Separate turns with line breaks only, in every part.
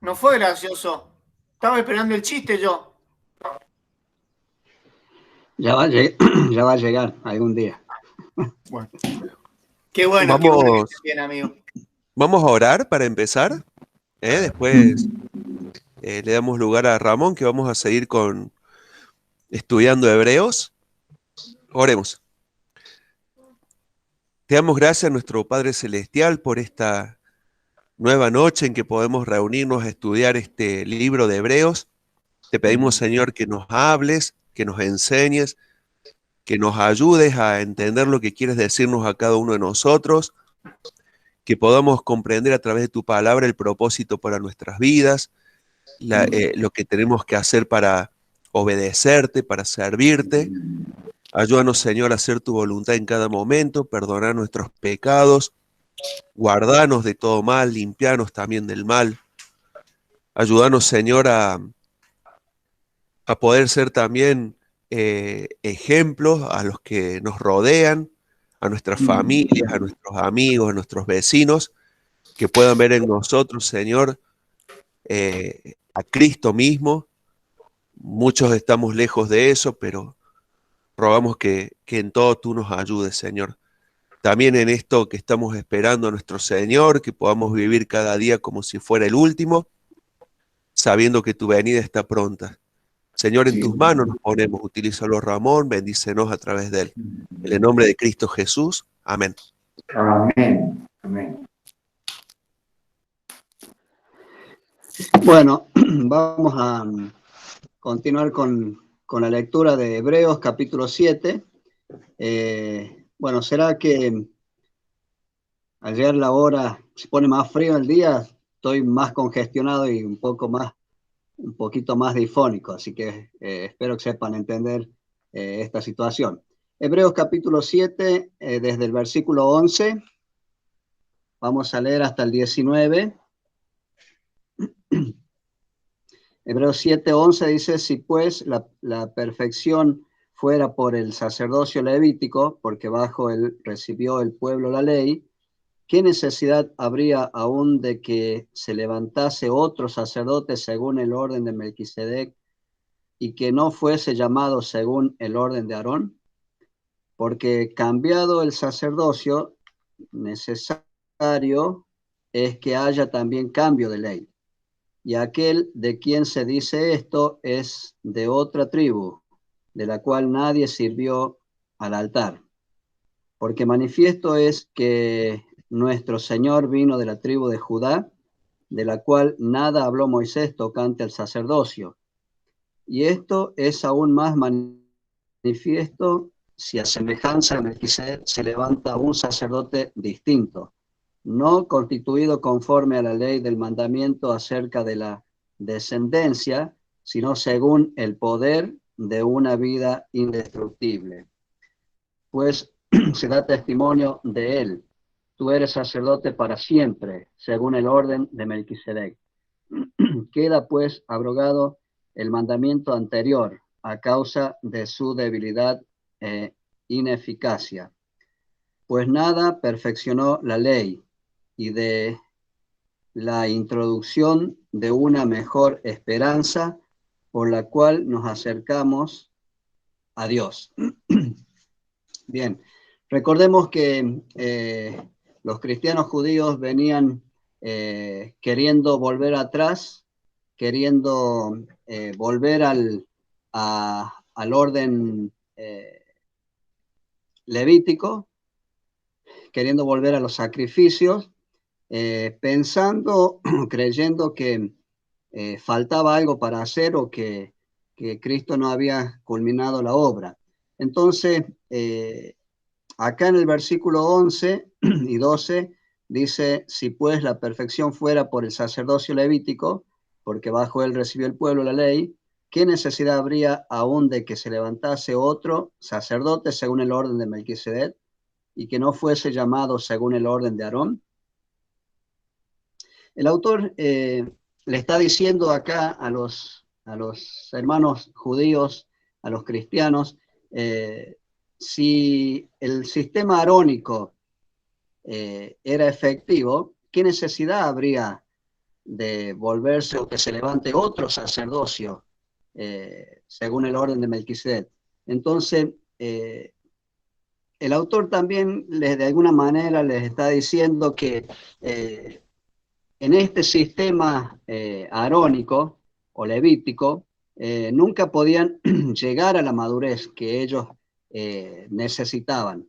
No fue gracioso. Estaba esperando el chiste yo.
Ya va, ya va a llegar algún día.
Bueno, qué bueno que estés
Vamos,
bien, amigo.
vamos a orar para empezar. Después le damos lugar a Ramón, que vamos a seguir con estudiando Hebreos. Oremos. Te damos gracias a nuestro Padre Celestial por esta nueva noche en que podemos reunirnos a estudiar este libro de Hebreos. Te pedimos, Señor, que nos hables, que nos enseñes, que nos ayudes a entender lo que quieres decirnos a cada uno de nosotros, que podamos comprender a través de tu palabra el propósito para nuestras vidas, lo que tenemos que hacer para obedecerte, para servirte. Ayúdanos, Señor, a hacer tu voluntad en cada momento, perdonar nuestros pecados, guardarnos de todo mal, limpiarnos también del mal. Ayúdanos, Señor, a poder ser también ejemplos a los que nos rodean, a nuestras familias, a nuestros amigos, a nuestros vecinos, que puedan ver en nosotros, Señor, a Cristo mismo. Muchos estamos lejos de eso, pero rogamos que en todo tú nos ayudes, Señor. También en esto que estamos esperando a nuestro Señor, que podamos vivir cada día como si fuera el último, sabiendo que tu venida está pronta. Señor, en tus manos nos ponemos, utilízalo Ramón, bendícenos a través de él. En el nombre de Cristo Jesús, amén.
Amén. Amén. Bueno, vamos a continuar con la lectura de Hebreos capítulo 7. Bueno, será que al llegar la hora se pone más frío el día, estoy más congestionado y un poquito más difónico, así que espero que sepan entender esta situación. Hebreos capítulo 7, desde el versículo 11, vamos a leer hasta el 19. Hebreos 7, 11 dice, si pues la perfección fuera por el sacerdocio levítico, porque bajo él recibió el pueblo la ley, ¿qué necesidad habría aún de que se levantase otro sacerdote según el orden de Melquisedec y que no fuese llamado según el orden de Aarón? Porque cambiado el sacerdocio, necesario es que haya también cambio de ley. Y aquel de quien se dice esto es de otra tribu, de la cual nadie sirvió al altar. Porque manifiesto es que nuestro Señor vino de la tribu de Judá, de la cual nada habló Moisés tocante al sacerdocio. Y esto es aún más manifiesto si a semejanza de Melquisedec se levanta un sacerdote distinto, no constituido conforme a la ley del mandamiento acerca de la descendencia, sino según el poder de una vida indestructible. Pues se da testimonio de él. Tú eres sacerdote para siempre, según el orden de Melquisedec. Queda pues abrogado el mandamiento anterior a causa de su debilidad e ineficacia. Pues nada perfeccionó la ley y de la introducción de una mejor esperanza por la cual nos acercamos a Dios. Bien, recordemos que los cristianos judíos venían queriendo volver atrás, queriendo volver al orden levítico, queriendo volver a los sacrificios, pensando, creyendo que faltaba algo para hacer o que Cristo no había culminado la obra. Entonces, acá en el versículo 11 y 12 dice, si pues la perfección fuera por el sacerdocio levítico, porque bajo él recibió el pueblo la ley, ¿qué necesidad habría aún de que se levantase otro sacerdote según el orden de Melquisedec y que no fuese llamado según el orden de Aarón? El autor le está diciendo acá a los hermanos judíos, a los cristianos, si el sistema arónico era efectivo, ¿qué necesidad habría de volverse o que se levante otro sacerdocio, según el orden de Melquisedec. Entonces, el autor también de alguna manera les está diciendo que en este sistema arónico o levítico, nunca podían llegar a la madurez que ellos necesitaban.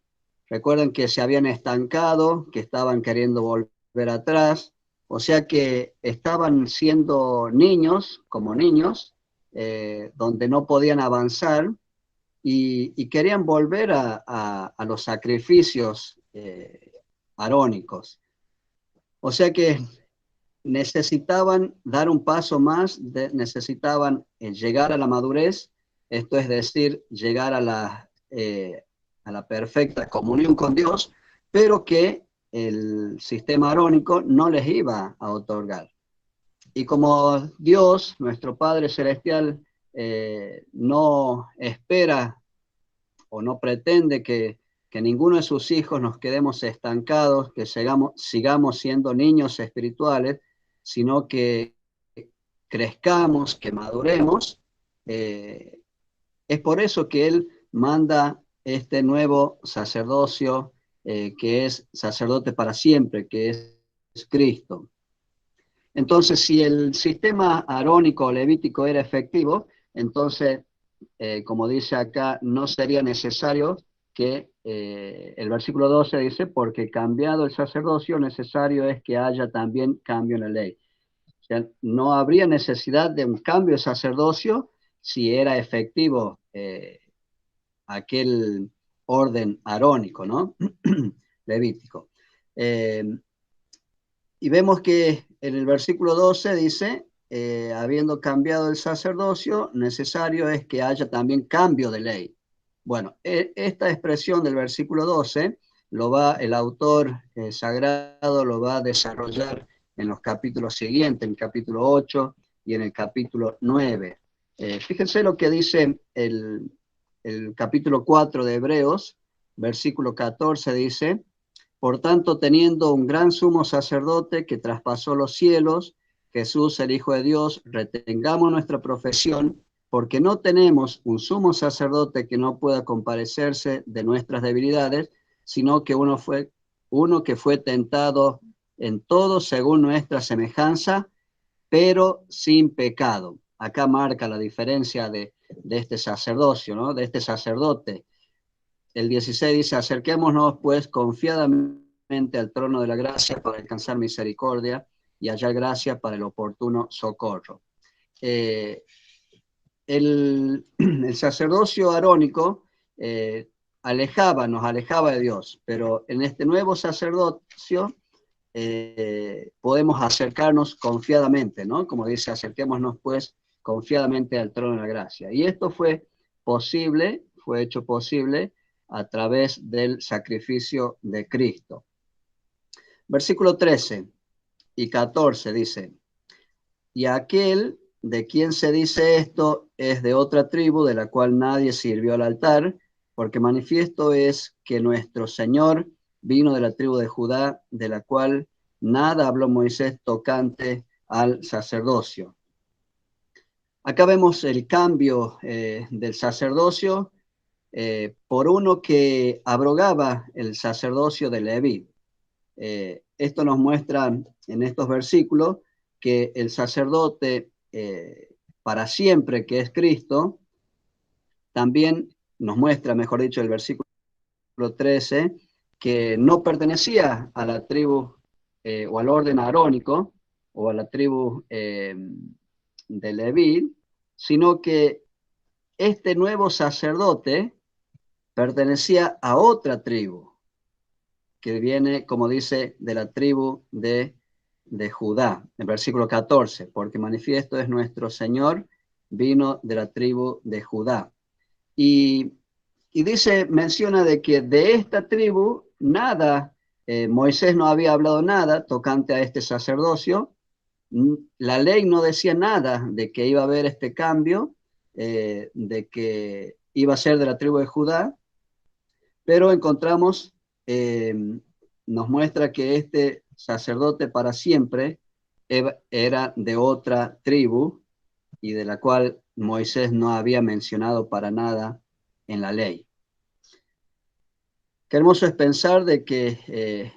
Recuerden que se habían estancado, que estaban queriendo volver atrás, o sea que estaban siendo niños, como niños, donde no podían avanzar y querían volver a los sacrificios arónicos. O sea que necesitaban dar un paso más, necesitaban llegar a la madurez, esto es decir, llegar a la perfecta comunión con Dios, pero que el sistema arónico no les iba a otorgar. Y como Dios, nuestro Padre Celestial, no espera o no pretende que ninguno de sus hijos nos quedemos estancados, que sigamos siendo niños espirituales, sino que crezcamos, que maduremos. Es por eso que Él manda este nuevo sacerdocio, que es sacerdote para siempre, que es Cristo. Entonces, si el sistema arónico o levítico era efectivo, entonces, como dice acá, no sería necesario que el versículo 12 dice, porque cambiado el sacerdocio, necesario es que haya también cambio en la ley. O sea, no habría necesidad de un cambio de sacerdocio si era efectivo aquel orden arónico, ¿no? Levítico. Y vemos que en el versículo 12 dice, habiendo cambiado el sacerdocio, necesario es que haya también cambio de ley. Bueno, esta expresión del versículo 12 el autor sagrado lo va a desarrollar en los capítulos siguientes, en el capítulo 8 y en el capítulo 9. Fíjense lo que dice el capítulo 4 de Hebreos, versículo 14 dice, por tanto, teniendo un gran sumo sacerdote que traspasó los cielos, Jesús, el Hijo de Dios, retengamos nuestra profesión, porque no tenemos un sumo sacerdote que no pueda compadecerse de nuestras debilidades, sino que uno que fue tentado en todo según nuestra semejanza, pero sin pecado. Acá marca la diferencia de este sacerdocio, ¿no? De este sacerdote. El 16 dice, acerquémonos pues confiadamente al trono de la gracia para alcanzar misericordia y hallar gracia para el oportuno socorro. El sacerdocio arónico nos alejaba de Dios, pero en este nuevo sacerdocio podemos acercarnos confiadamente, ¿no? Como dice, acerquémonos pues confiadamente al trono de la gracia. Y esto fue hecho posible a través del sacrificio de Cristo. Versículo 13 y 14 dice, y aquel de quien se dice esto es de otra tribu de la cual nadie sirvió al altar, porque manifiesto es que nuestro Señor vino de la tribu de Judá, de la cual nada habló Moisés tocante al sacerdocio. Acá vemos el cambio del sacerdocio por uno que abrogaba el sacerdocio de Leví. Esto nos muestra en estos versículos que el sacerdote para siempre, que es Cristo, también nos muestra, mejor dicho, el versículo 13, que no pertenecía a la tribu o al orden arónico o a la tribu de Leví, sino que este nuevo sacerdote pertenecía a otra tribu, que viene, como dice, de la tribu de Judá, en versículo 14, porque manifiesto es nuestro Señor, vino de la tribu de Judá. Y menciona de que de esta tribu nada, Moisés no había hablado nada tocante a este sacerdocio, la ley no decía nada de que iba a haber este cambio, de que iba a ser de la tribu de Judá, pero nos muestra que este sacerdote para siempre era de otra tribu y de la cual Moisés no había mencionado para nada en la ley. Qué hermoso es pensar de que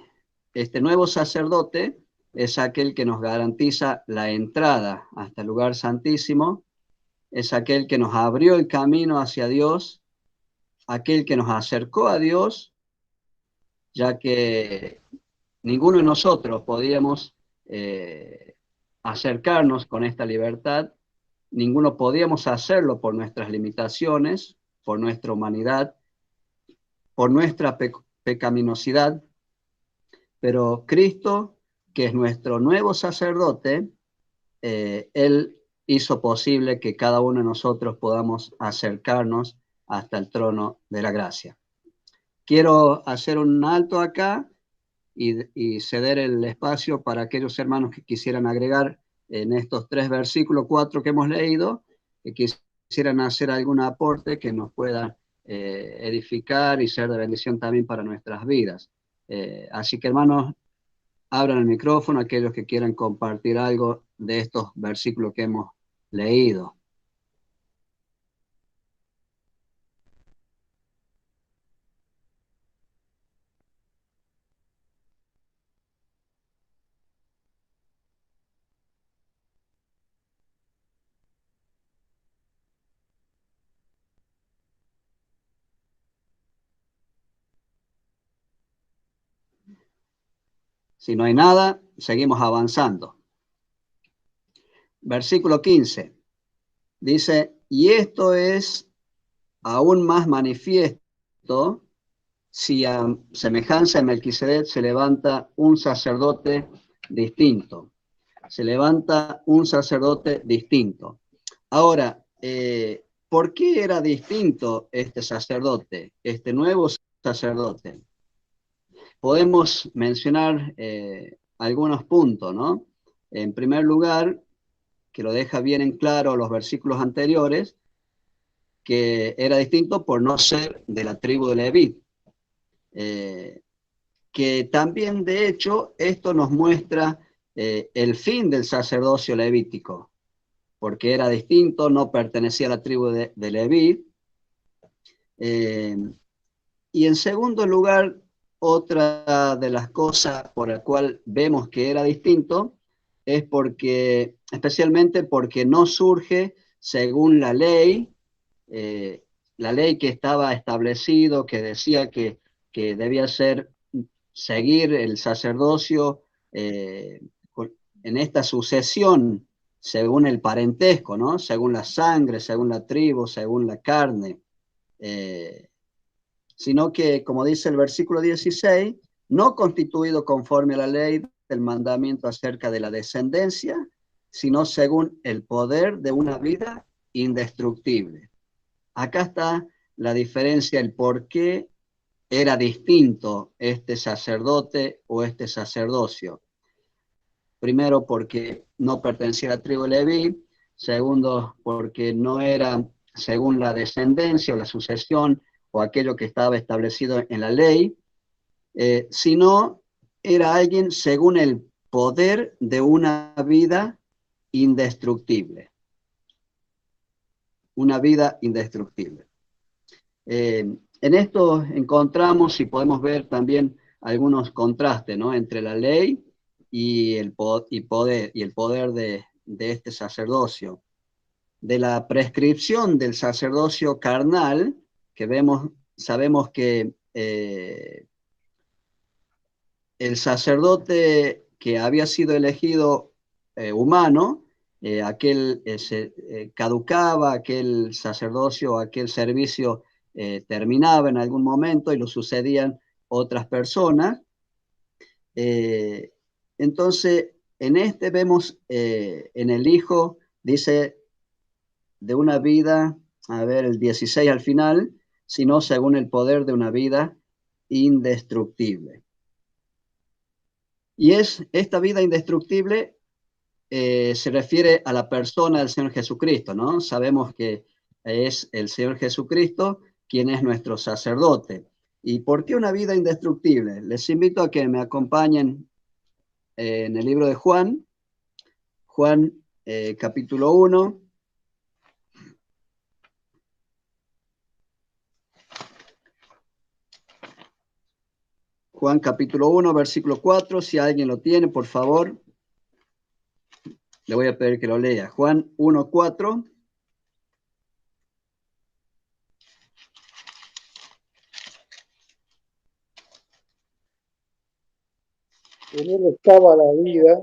este nuevo sacerdote es aquel que nos garantiza la entrada hasta el lugar santísimo, es aquel que nos abrió el camino hacia Dios, aquel que nos acercó a Dios, ya que ninguno de nosotros podíamos acercarnos con esta libertad, ninguno podíamos hacerlo por nuestras limitaciones, por nuestra humanidad, por nuestra pecaminosidad, pero Cristo, que es nuestro nuevo sacerdote, Él hizo posible que cada uno de nosotros podamos acercarnos hasta el trono de la gracia. Quiero hacer un alto acá y ceder el espacio para aquellos hermanos que quisieran agregar en estos 3 versículos, 4 que hemos leído, que quisieran hacer algún aporte que nos pueda edificar y ser de bendición también para nuestras vidas. Así que, hermanos, abran el micrófono aquellos que quieran compartir algo de estos versículos que hemos leído. Si no hay nada, seguimos avanzando. Versículo 15. Dice, y esto es aún más manifiesto si a semejanza de Melquisedec se levanta un sacerdote distinto. Se levanta un sacerdote distinto. Ahora, ¿por qué era distinto este sacerdote, este nuevo sacerdote? Podemos mencionar algunos puntos, ¿no? En primer lugar, que lo deja bien en claro los versículos anteriores, que era distinto por no ser de la tribu de Leví. Que también, de hecho, esto nos muestra el fin del sacerdocio levítico, porque era distinto, no pertenecía a la tribu de Leví. Y en segundo lugar, otra de las cosas por la cual vemos que era distinto es porque, especialmente porque no surge según la ley que estaba establecido, que decía que debía seguir el sacerdocio en esta sucesión según el parentesco, ¿no? Según la sangre, según la tribu, según la carne. Sino que, como dice el versículo 16, no constituido conforme a la ley del mandamiento acerca de la descendencia, sino según el poder de una vida indestructible. Acá está la diferencia, el por qué era distinto este sacerdote o este sacerdocio. Primero, porque no pertenecía a la tribu de Leví. Segundo, porque no era según la descendencia o la sucesión o aquello que estaba establecido en la ley, sino era alguien según el poder de una vida indestructible. Una vida indestructible. En esto encontramos y podemos ver también algunos contrastes, ¿no? Entre la ley y el poder de este sacerdocio. De la prescripción del sacerdocio carnal, que sabemos que el sacerdote que había sido elegido humano, caducaba, aquel sacerdocio, aquel servicio terminaba en algún momento y lo sucedían otras personas. Entonces, en este vemos en el Hijo, dice, de una vida, a ver, el 16 al final, sino según el poder de una vida indestructible. Y esta vida indestructible se refiere a la persona del Señor Jesucristo, ¿no? Sabemos que es el Señor Jesucristo quien es nuestro sacerdote. ¿Y por qué una vida indestructible? Les invito a que me acompañen en el libro de Juan, Juan capítulo 1. Juan capítulo 1, versículo 4. Si alguien lo tiene, por favor, le voy a pedir que lo lea. Juan 1, 4.
En él estaba la vida,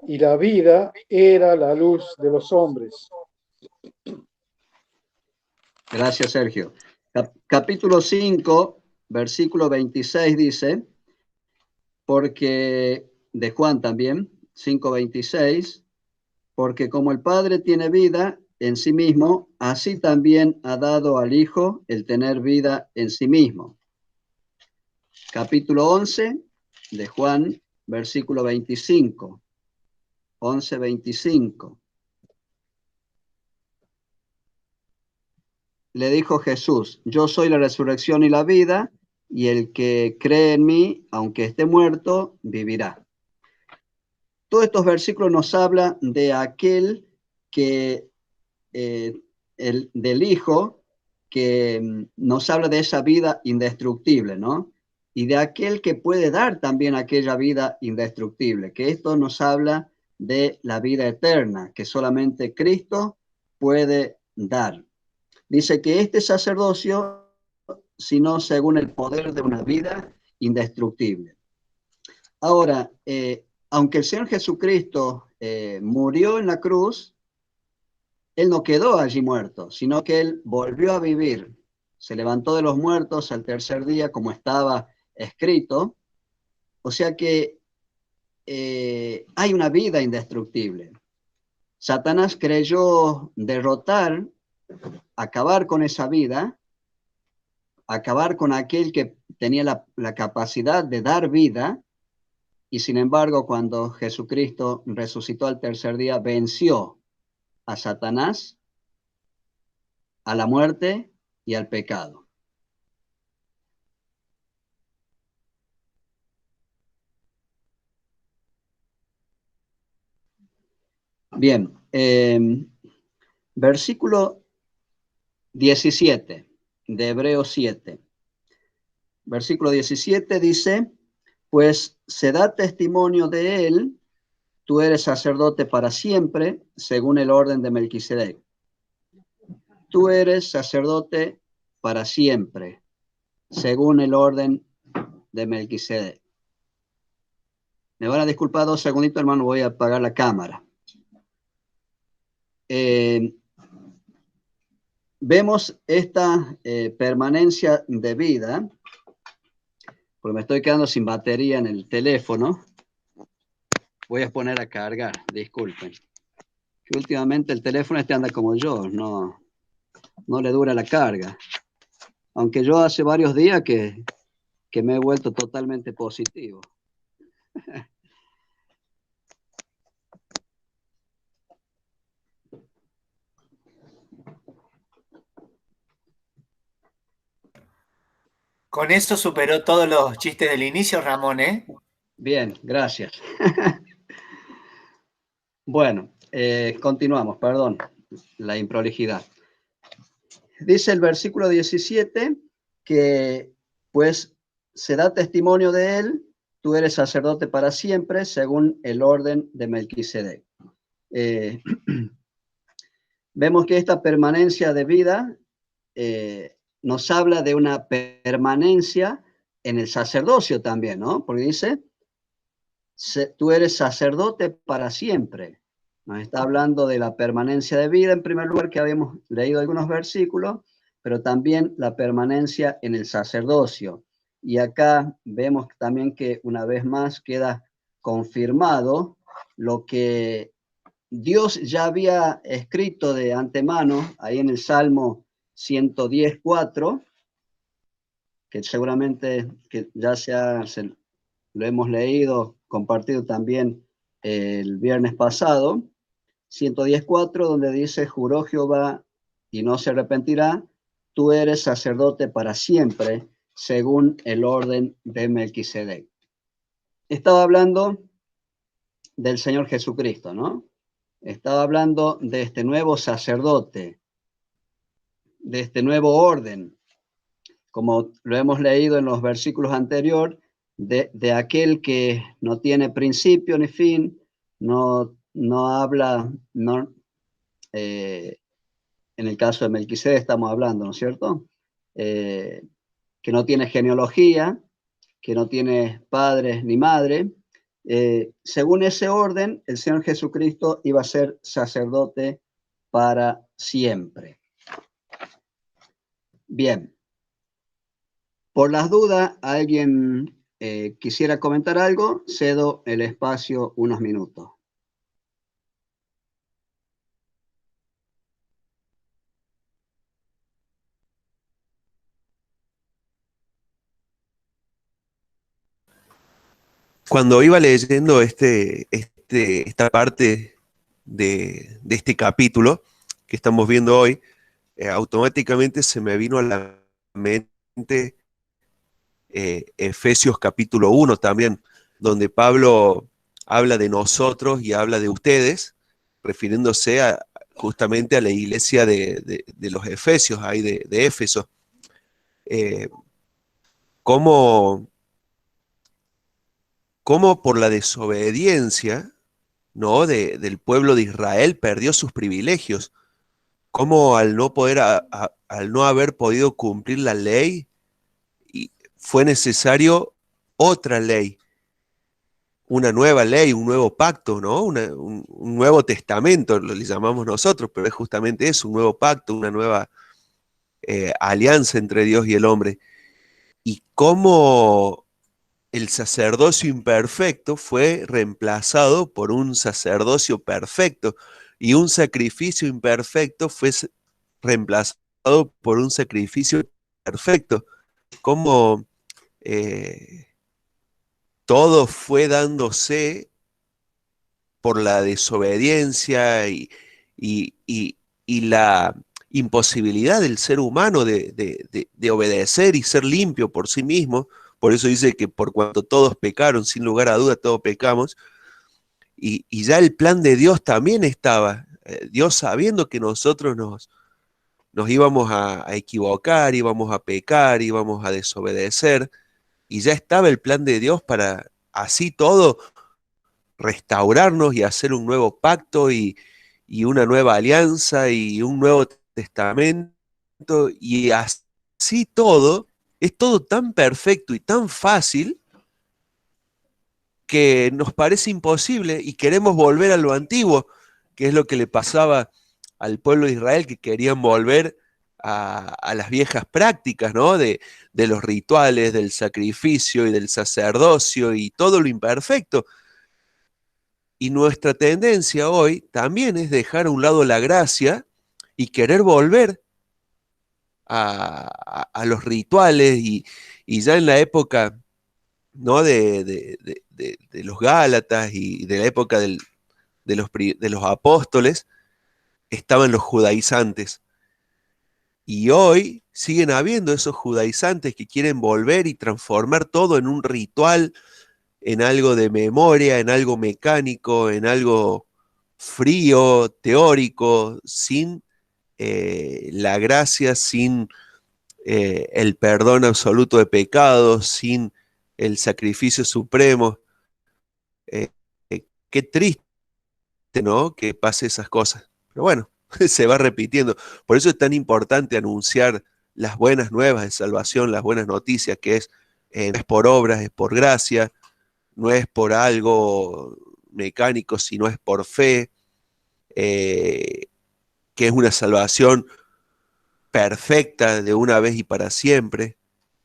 y la vida era la luz de los hombres.
Gracias, Sergio. Capítulo 5, versículo 26 dice, porque, de Juan también, 5:26, porque como el Padre tiene vida en sí mismo, así también ha dado al Hijo el tener vida en sí mismo. Capítulo 11 de Juan, versículo 25. 11:25. Le dijo Jesús, yo soy la resurrección y la vida, y el que cree en mí, aunque esté muerto, vivirá. Todos estos versículos nos hablan de aquel que, del Hijo, que nos habla de esa vida indestructible, ¿no? Y de aquel que puede dar también aquella vida indestructible, que esto nos habla de la vida eterna, que solamente Cristo puede dar. Dice que este sacerdocio, sino según el poder de una vida indestructible. Ahora, aunque el Señor Jesucristo murió en la cruz, Él no quedó allí muerto, sino que Él volvió a vivir. Se levantó de los muertos al tercer día, como estaba escrito. O sea que hay una vida indestructible. Satanás creyó derrotar, acabar con esa vida, acabar con aquel que tenía la capacidad de dar vida, y sin embargo, cuando Jesucristo resucitó al tercer día, venció a Satanás, a la muerte y al pecado. Bien, versículo 17 de Hebreos 7. Versículo 17 dice, pues se da testimonio de él, tú eres sacerdote para siempre, según el orden de Melquisedec. Tú eres sacerdote para siempre, según el orden de Melquisedec. Me van a disculpar 2 segunditos, hermano, voy a apagar la cámara. Vemos esta permanencia de vida, porque me estoy quedando sin batería en el teléfono. Voy a poner a cargar, disculpen. Que últimamente el teléfono anda como yo, no le dura la carga. Aunque yo hace varios días que me he vuelto totalmente positivo.
Con eso superó todos los chistes del inicio, Ramón, ¿eh?
Bien, gracias. Bueno, continuamos, perdón, la improlijidad. Dice el versículo 17 que pues se da testimonio de él, tú eres sacerdote para siempre, según el orden de Melquisedec. Vemos que esta permanencia de vida nos habla de una permanencia en el sacerdocio también, ¿no? Porque dice, tú eres sacerdote para siempre. Nos está hablando de la permanencia de vida, en primer lugar, que habíamos leído algunos versículos, pero también la permanencia en el sacerdocio. Y acá vemos también que una vez más queda confirmado lo que Dios ya había escrito de antemano, ahí en el Salmo 110:4, que seguramente que ya lo hemos leído, compartido también el viernes pasado, 110:4, donde dice, juró Jehová y no se arrepentirá, tú eres sacerdote para siempre, según el orden de Melquisedec. Estaba hablando del Señor Jesucristo, ¿no? Estaba hablando de este nuevo sacerdote, de este nuevo orden, como lo hemos leído en los versículos anteriores, de aquel que no tiene principio ni fin, no habla, en el caso de Melquisedec estamos hablando, ¿no es cierto? Que no tiene genealogía, que no tiene padre ni madre. Según ese orden, el Señor Jesucristo iba a ser sacerdote para siempre. Bien, por las dudas, ¿alguien quisiera comentar algo? Cedo el espacio unos minutos.
Cuando iba leyendo esta parte de este capítulo que estamos viendo hoy, automáticamente se me vino a la mente Efesios capítulo 1 también, donde Pablo habla de nosotros y habla de ustedes, refiriéndose justamente a la iglesia de los Efesios, ahí de Éfeso. Cómo, cómo por la desobediencia, ¿no? Del pueblo de Israel perdió sus privilegios, cómo al no poder, al no haber podido cumplir la ley, fue necesario otra ley, una nueva ley, un nuevo pacto, ¿no? Un nuevo testamento, lo le llamamos nosotros, pero es justamente eso, un nuevo pacto, una nueva alianza entre Dios y el hombre. Y cómo el sacerdocio imperfecto fue reemplazado por un sacerdocio perfecto, y un sacrificio imperfecto fue reemplazado por un sacrificio perfecto. Cómo todo fue dándose por la desobediencia y la imposibilidad del ser humano de obedecer y ser limpio por sí mismo. Por eso dice que por cuanto todos pecaron, sin lugar a duda todos pecamos, y ya el plan de Dios también estaba. Dios, sabiendo que nosotros nos íbamos a equivocar, íbamos a pecar, íbamos a desobedecer, y ya estaba el plan de Dios para así todo restaurarnos y hacer un nuevo pacto y una nueva alianza y un nuevo testamento, y así todo, es todo tan perfecto y tan fácil que nos parece imposible y queremos volver a lo antiguo, que es lo que le pasaba al pueblo de Israel, que querían volver a las viejas prácticas, ¿no? De los rituales, del sacrificio y del sacerdocio y todo lo imperfecto. Y nuestra tendencia hoy también es dejar a un lado la gracia y querer volver a los rituales, y ya en la época, ¿no? de los Gálatas y de la época de los apóstoles, estaban los judaizantes. Y hoy siguen habiendo esos judaizantes que quieren volver y transformar todo en un ritual, en algo de memoria, en algo mecánico, en algo frío, teórico, sin la gracia, sin el perdón absoluto de pecados, sin el sacrificio supremo. Eh, qué triste, ¿no? Que pase esas cosas. Pero bueno, se va repitiendo. Por eso es tan importante anunciar las buenas nuevas de salvación, las buenas noticias, que no es por obras, es por gracia, no es por algo mecánico, sino es por fe, que es una salvación perfecta de una vez y para siempre.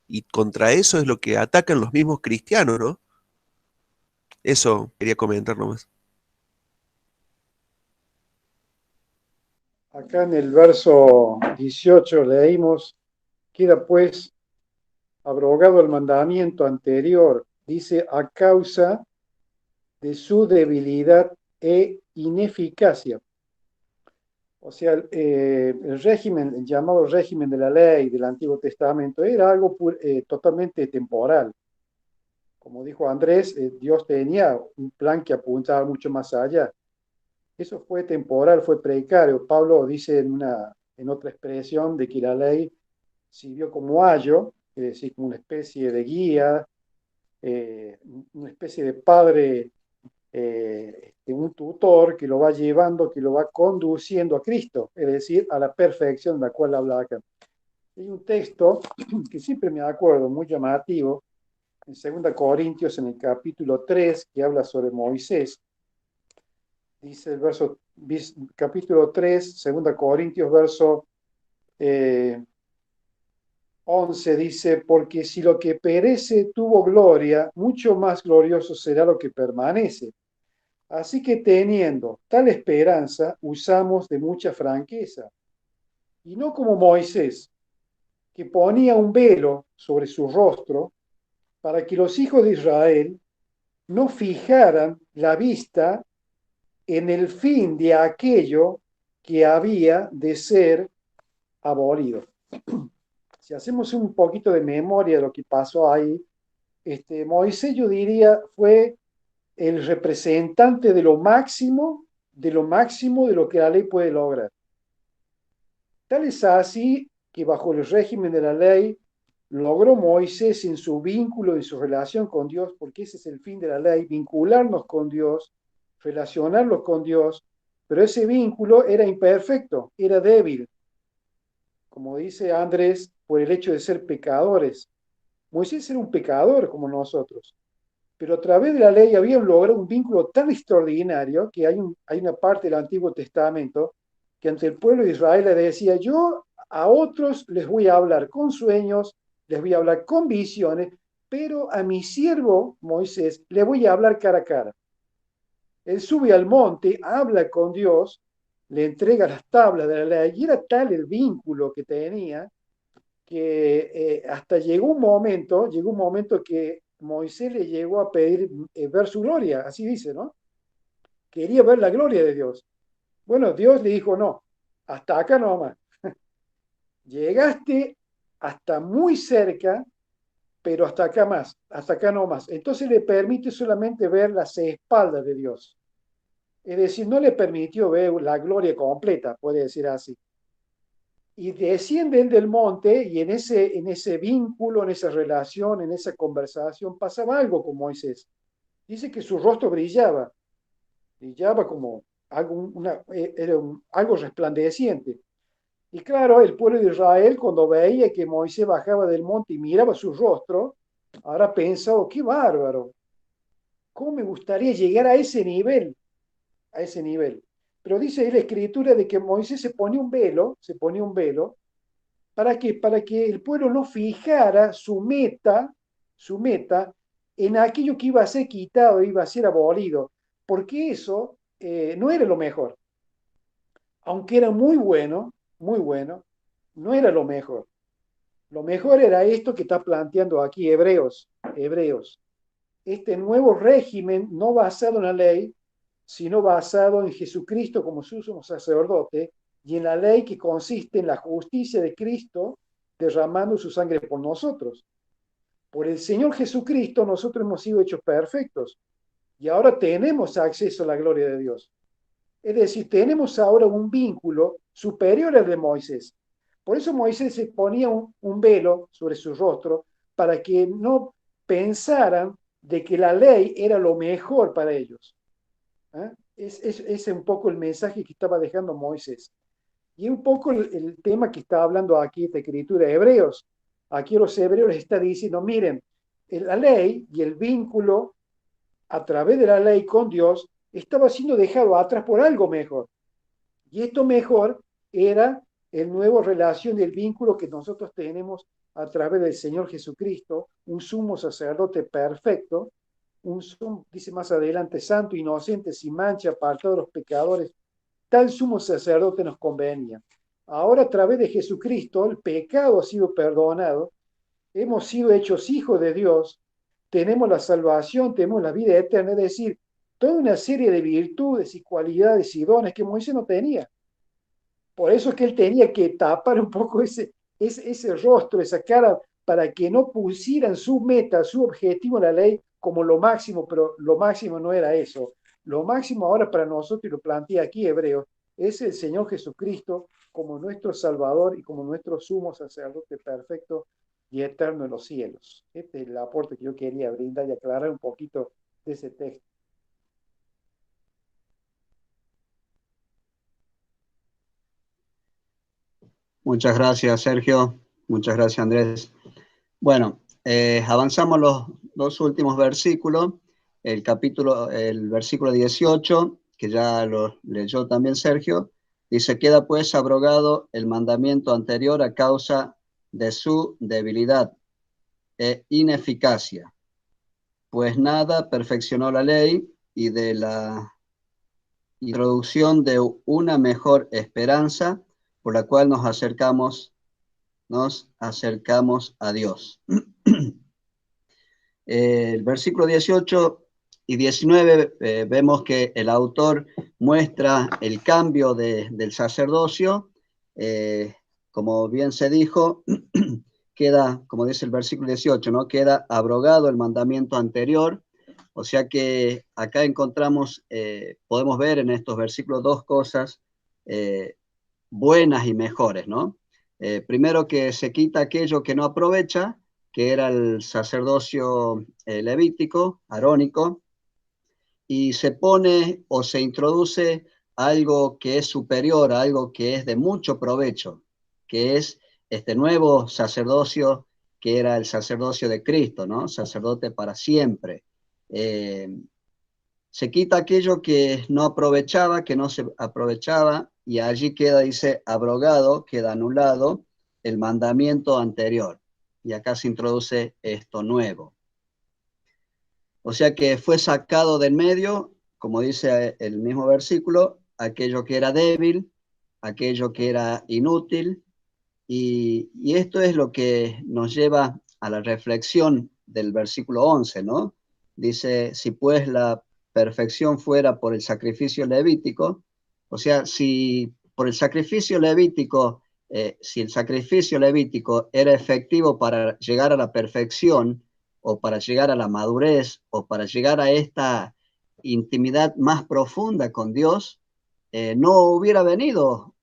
Y contra eso es lo que atacan los mismos cristianos, ¿no? Eso quería comentar nomás.
Acá en el verso 18 leímos, queda pues abrogado el mandamiento anterior, dice, a causa de su debilidad e ineficacia. O sea, el régimen, el llamado régimen de la ley del Antiguo Testamento, era algo totalmente temporal. Como dijo Andrés, Dios tenía un plan que apuntaba mucho más allá. Eso fue temporal, fue precario. Pablo dice en otra expresión de que la ley sirvió como ayo, es decir, como una especie de guía, una especie de padre, un tutor que lo va llevando, que lo va conduciendo a Cristo, es decir, a la perfección de la cual habla acá. Hay un texto que siempre me acuerdo, muy llamativo, en 2 Corintios, en el capítulo 3, que habla sobre Moisés. Dice el capítulo 3, 2 Corintios, verso 11, dice, porque si lo que perece tuvo gloria, mucho más glorioso será lo que permanece. Así que teniendo tal esperanza, usamos de mucha franqueza. Y no como Moisés, que ponía un velo sobre su rostro para que los hijos de Israel no fijaran la vista en el fin de aquello que había de ser abolido. Si hacemos un poquito de memoria de lo que pasó ahí, Moisés, yo diría, fue el representante de lo máximo, de lo que la ley puede lograr. Tal es así que bajo el régimen de la ley logró Moisés en su vínculo y su relación con Dios, porque ese es el fin de la ley, vincularnos con Dios, relacionarnos con Dios, pero ese vínculo era imperfecto, era débil, como dice Andrés, por el hecho de ser pecadores. Moisés era un pecador como nosotros, pero a través de la ley habían logrado un vínculo tan extraordinario que hay una parte del Antiguo Testamento que ante el pueblo de Israel le decía, yo a otros les voy a hablar con sueños, les voy a hablar con visiones, pero a mi siervo Moisés le voy a hablar cara a cara. Él sube al monte, habla con Dios, le entrega las tablas de la ley, y era tal el vínculo que tenía que hasta llegó un momento que Moisés le llegó a pedir ver su gloria, así dice, ¿no? Quería ver la gloria de Dios. Bueno, Dios le dijo, no, hasta acá nomás. Llegaste hasta muy cerca, pero hasta acá más, hasta acá no más. Entonces le permite solamente ver las espaldas de Dios. Es decir, no le permitió ver la gloria completa, puede decir así. Y descienden del monte y en ese vínculo, en esa relación, en esa conversación, pasaba algo con Moisés. Dice que su rostro brillaba como algo resplandeciente. Y claro, el pueblo de Israel, cuando veía que Moisés bajaba del monte y miraba su rostro, ahora pensaba, qué bárbaro, cómo me gustaría llegar a ese nivel, a ese nivel. Pero dice ahí la escritura de que Moisés se ponía un velo, ¿para qué? Para que el pueblo no fijara su meta en aquello que iba a ser quitado, iba a ser abolido, porque eso no era lo mejor. Aunque era muy bueno, no era lo mejor. Lo mejor era esto que está planteando aquí Hebreos. Este nuevo régimen no basado en la ley, sino basado en Jesucristo como su sumo sacerdote y en la ley que consiste en la justicia de Cristo derramando su sangre por nosotros. Por el Señor Jesucristo nosotros hemos sido hechos perfectos y ahora tenemos acceso a la gloria de Dios. Es decir, tenemos ahora un vínculo superior al de Moisés. Por eso Moisés se ponía un velo sobre su rostro para que no pensaran de que la ley era lo mejor para ellos. ¿Eh? Es un poco el mensaje que estaba dejando Moisés. Y un poco el tema que está hablando aquí esta escritura de Hebreos. Aquí los hebreos les está diciendo, miren, la ley y el vínculo a través de la ley con Dios estaba siendo dejado atrás por algo mejor. Y esto mejor era el nuevo relación y el vínculo que nosotros tenemos a través del Señor Jesucristo, un sumo sacerdote perfecto, dice más adelante, santo, inocente, sin mancha, apartado de los pecadores, tal sumo sacerdote nos convenía. Ahora a través de Jesucristo el pecado ha sido perdonado, hemos sido hechos hijos de Dios, tenemos la salvación, tenemos la vida eterna, es decir, toda una serie de virtudes y cualidades y dones que Moisés no tenía. Por eso es que él tenía que tapar un poco ese rostro, esa cara, para que no pusieran su meta, su objetivo en la ley como lo máximo, pero lo máximo no era eso. Lo máximo ahora para nosotros, y lo plantea aquí Hebreos, es el Señor Jesucristo como nuestro Salvador y como nuestro sumo sacerdote perfecto y eterno en los cielos. Este es el aporte que yo quería brindar y aclarar un poquito de ese texto.
Muchas gracias, Sergio. Muchas gracias, Andrés. Bueno, avanzamos los dos últimos versículos. El versículo 18, que ya lo leyó también Sergio, dice: queda pues abrogado el mandamiento anterior a causa de su debilidad e ineficacia, pues nada perfeccionó la ley, y de la introducción de una mejor esperanza por la cual nos acercamos a Dios. El versículo 18 y 19 vemos que el autor muestra el cambio del sacerdocio. Como bien se dijo, queda, como dice el versículo 18, ¿no? Queda abrogado el mandamiento anterior. O sea que acá encontramos, podemos ver en estos versículos dos cosas buenas y mejores, ¿no? Primero, que se quita aquello que no aprovecha, que era el sacerdocio levítico, arónico, y se pone o se introduce algo que es superior, algo que es de mucho provecho, que es este nuevo sacerdocio, que era el sacerdocio de Cristo, ¿no? Sacerdote para siempre. Se quita aquello que no aprovechaba, que no se aprovechaba, y allí queda, dice, abrogado, queda anulado el mandamiento anterior. Y acá se introduce esto nuevo. O sea que fue sacado del medio, como dice el mismo versículo, aquello que era débil, aquello que era inútil, y esto es lo que nos lleva a la reflexión del versículo 11, ¿no? Dice: si pues la perfección fuera por el sacrificio levítico, o sea, si por el sacrificio levítico, si el sacrificio levítico era efectivo para llegar a la perfección, o para llegar a la madurez, o para llegar a esta intimidad más profunda con Dios, no hubiera venido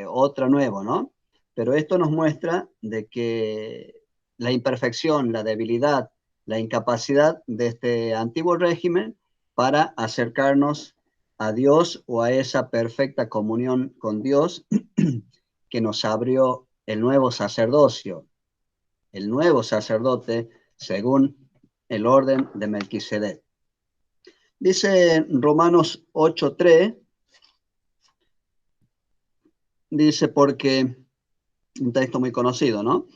otra nueva, ¿no? Pero esto nos muestra de que la imperfección, la debilidad, la incapacidad de este antiguo régimen para acercarnos a Dios, o a esa perfecta comunión con Dios que nos abrió el nuevo sacerdocio, el nuevo sacerdote según el orden de Melquisedec. Dice Romanos 8:3, dice, porque, un texto muy conocido, ¿no?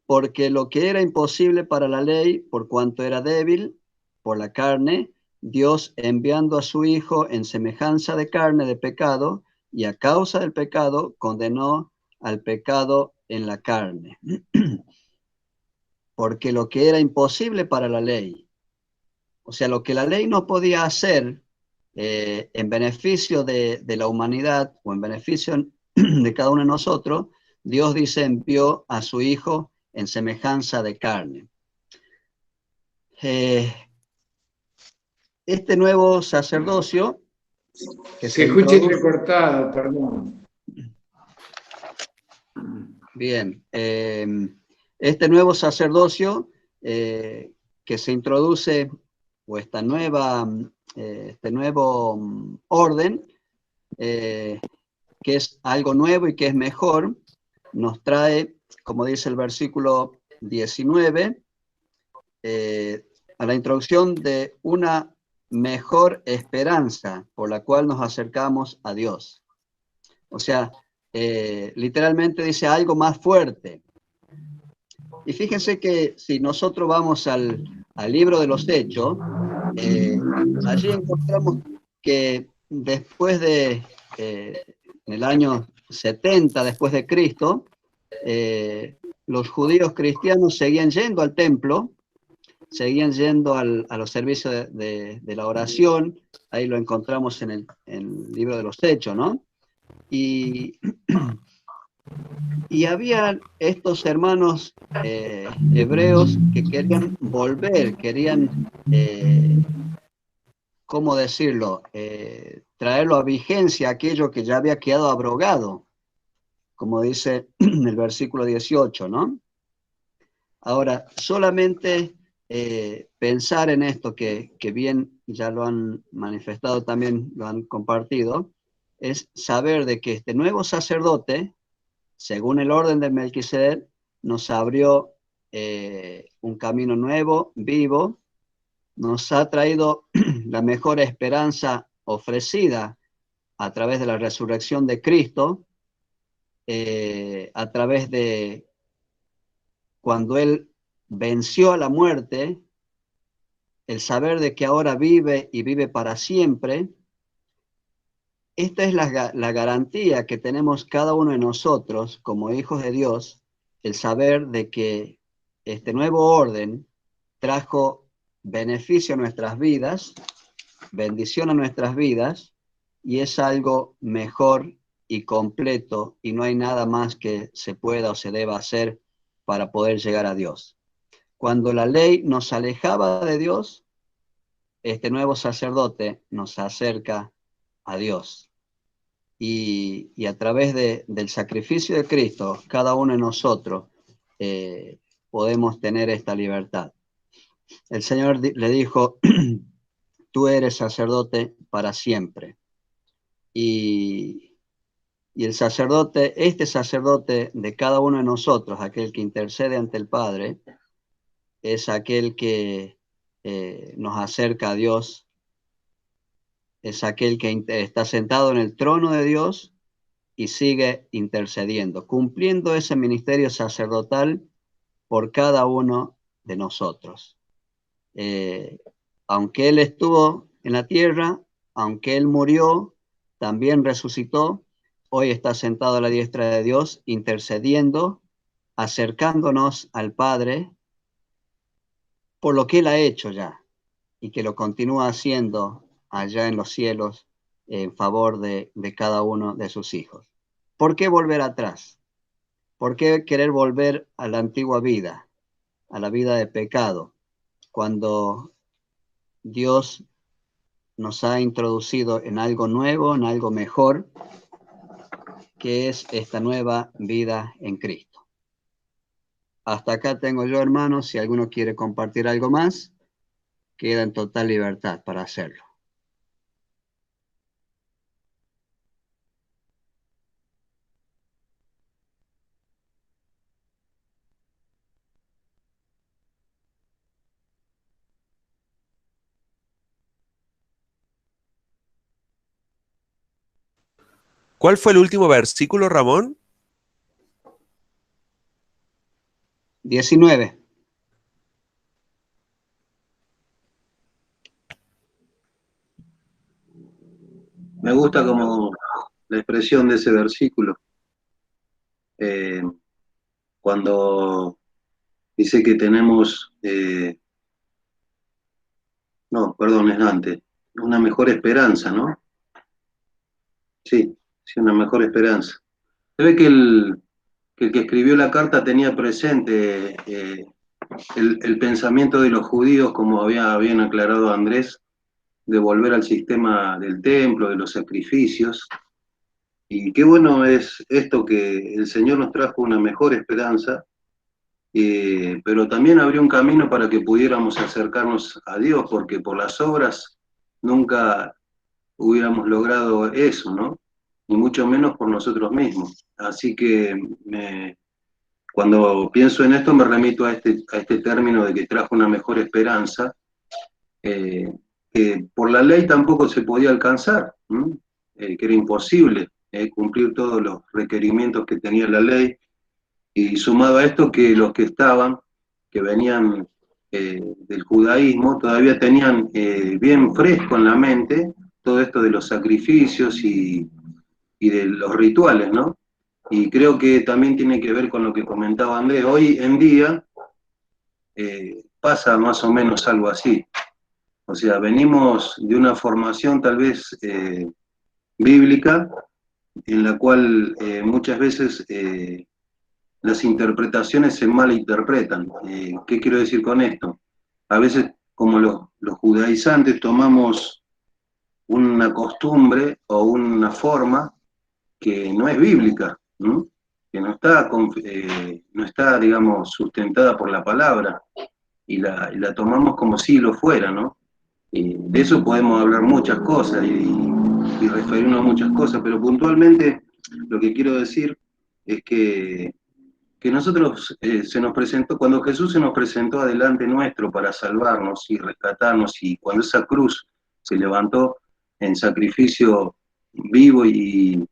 Porque lo que era imposible para la ley, por cuanto era débil por la carne, Dios, enviando a su Hijo en semejanza de carne de pecado, y a causa del pecado, condenó al pecado en la carne. Porque lo que era imposible para la ley, o sea, lo que la ley no podía hacer en beneficio de la humanidad, o en beneficio de cada uno de nosotros, Dios, dice, envió a su Hijo en semejanza de carne. Este nuevo sacerdocio que
se escucha entrecortado, perdón.
Bien, este nuevo sacerdocio que se introduce, o esta nueva, este nuevo orden, que es algo nuevo y que es mejor, nos trae, como dice el versículo 19, a la introducción de una mejor esperanza por la cual nos acercamos a Dios. O sea, literalmente dice algo más fuerte. Y fíjense que si nosotros vamos al libro de los Hechos, allí encontramos que después de, en el año 70 después de Cristo, los judíos cristianos seguían yendo al templo, seguían yendo a los servicios de la oración. Ahí lo encontramos en el libro de los Hechos, ¿no? Y había estos hermanos hebreos que querían volver, querían ¿cómo decirlo? Traerlo a vigencia aquello que ya había quedado abrogado, como dice el versículo 18, ¿no? Ahora, solamente pensar en esto, que bien ya lo han manifestado, también lo han compartido, es saber de que este nuevo sacerdote, según el orden de Melquisedec, nos abrió un camino nuevo, vivo, nos ha traído la mejor esperanza ofrecida a través de la resurrección de Cristo, a través de cuando Él venció a la muerte, el saber de que ahora vive y vive para siempre. Esta es la garantía que tenemos cada uno de nosotros como hijos de Dios, el saber de que este nuevo orden trajo beneficio a nuestras vidas, bendición a nuestras vidas, y es algo mejor y completo, y no hay nada más que se pueda o se deba hacer para poder llegar a Dios. Cuando la ley nos alejaba de Dios, este nuevo sacerdote nos acerca a Dios. Y a través del sacrificio de Cristo, cada uno de nosotros podemos tener esta libertad. El Señor le dijo, tú eres sacerdote para siempre. Y el sacerdote, este sacerdote de cada uno de nosotros, aquel que intercede ante el Padre, es aquel que nos acerca a Dios, es aquel que está sentado en el trono de Dios y sigue intercediendo, cumpliendo ese ministerio sacerdotal por cada uno de nosotros. Aunque Él estuvo en la tierra, aunque Él murió, también resucitó, hoy está sentado a la diestra de Dios, intercediendo, acercándonos al Padre, por lo que Él ha hecho ya, y que lo continúa haciendo allá en los cielos en favor de cada uno de sus hijos. ¿Por qué volver atrás? ¿Por qué querer volver a la antigua vida, a la vida de pecado, cuando Dios nos ha introducido en algo nuevo, en algo mejor, que es esta nueva vida en Cristo? Hasta acá tengo yo, hermanos. Si alguno quiere compartir algo más, queda en total libertad para hacerlo.
¿Cuál fue el último versículo, Ramón?
19.
Me gusta como la expresión de ese versículo, cuando dice que tenemos, no, perdón, es antes, una mejor esperanza, ¿no? Sí, sí, una mejor esperanza. Se ve que el que escribió la carta tenía presente el pensamiento de los judíos, como habían aclarado Andrés, de volver al sistema del templo, de los sacrificios. Y qué bueno es esto, que el Señor nos trajo una mejor esperanza, pero también abrió un camino para que pudiéramos acercarnos a Dios, porque por las obras nunca hubiéramos logrado eso, ¿no? Ni mucho menos por nosotros mismos. Así que cuando pienso en esto me remito a este término de que trajo una mejor esperanza, que por la ley tampoco se podía alcanzar, que era imposible cumplir todos los requerimientos que tenía la ley, y sumado a esto que los que estaban, que venían del judaísmo, todavía tenían bien fresco en la mente todo esto de los sacrificios y de los rituales, ¿no? Y creo que también tiene que ver con lo que comentaba Andrés. Hoy en día pasa más o menos algo así. O sea, venimos de una formación tal vez bíblica, en la cual muchas veces las interpretaciones se malinterpretan. ¿Qué quiero decir con esto? A veces, como los judaizantes, tomamos una costumbre o una forma que no es bíblica, ¿no? Que no está, digamos, sustentada por la palabra, y la tomamos como si lo fuera, ¿no? De eso podemos hablar muchas cosas y referirnos a muchas cosas, pero puntualmente lo que quiero decir es que nosotros se nos presentó, cuando Jesús se nos presentó adelante nuestro para salvarnos y rescatarnos, y cuando esa cruz se levantó en sacrificio vivo y